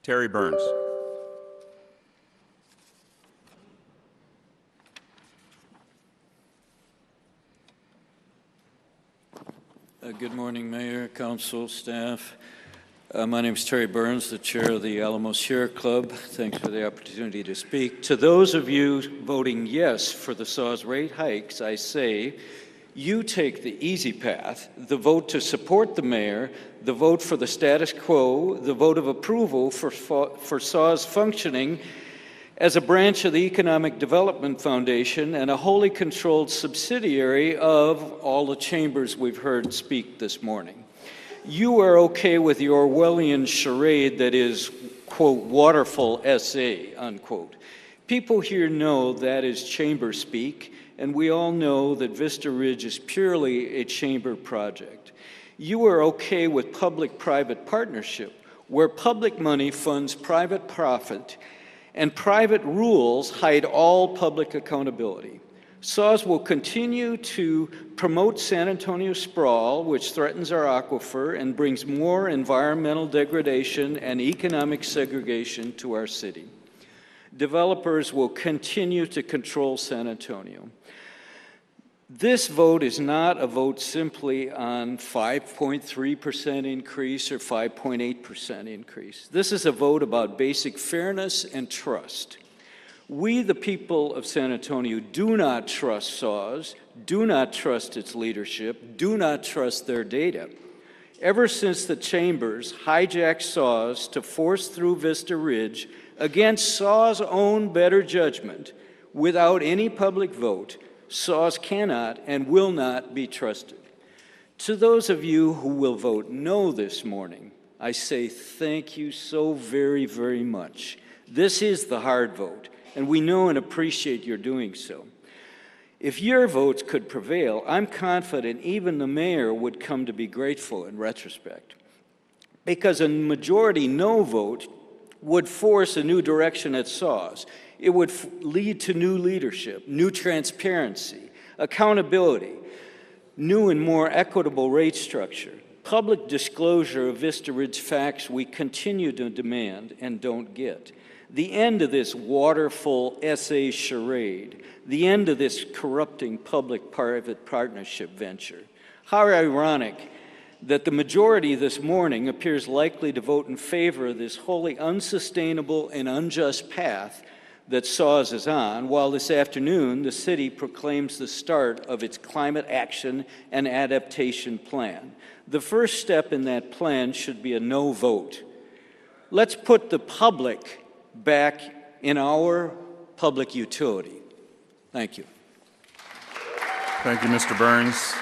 Terry Burns. Good morning, Mayor, Council, staff. My name is Terry Burns, the chair of the Alamo Sierra Club. Thanks for the opportunity to speak. To those of you voting yes for the SAWS rate hikes, I say, you take the easy path, the vote to support the mayor, the vote for the status quo, the vote of approval for SAWS functioning as a branch of the Economic Development Foundation and a wholly controlled subsidiary of all the chambers we've heard speak this morning. You are okay with the Orwellian charade that is, quote, waterfall essay, unquote. People here know that is chamber speak, and we all know that Vista Ridge is purely a chamber project. You are okay with public-private partnership, where public money funds private profit and private rules hide all public accountability. SAWS will continue to promote San Antonio sprawl, which threatens our aquifer and brings more environmental degradation and economic segregation to our city. Developers will continue to control San Antonio. This vote is not a vote simply on 5.3% increase or 5.8% increase. This is a vote about basic fairness and trust. We, the people of San Antonio, do not trust SAWS, do not trust its leadership, do not trust their data. Ever since the chambers hijacked SAWS to force through Vista Ridge against SAWS' own better judgment without any public vote, SAWS cannot and will not be trusted. To those of you who will vote no this morning, I say thank you so very, very much. This is the hard vote, and we know and appreciate your doing so. If your votes could prevail, I'm confident even the mayor would come to be grateful in retrospect, because a majority no vote would force a new direction at SAWS. It would lead to new leadership, new transparency, accountability, new and more equitable rate structure, public disclosure of Vista Ridge facts we continue to demand and don't get, the end of this waterfall essay charade, the end of this corrupting public-private partnership venture. How ironic that the majority this morning appears likely to vote in favor of this wholly unsustainable and unjust path that SAWS is on, while this afternoon the city proclaims the start of its climate action and adaptation plan. The first step in that plan should be a no vote. Let's put the public back in our public utility. Thank you. Thank you, Mr. Burns.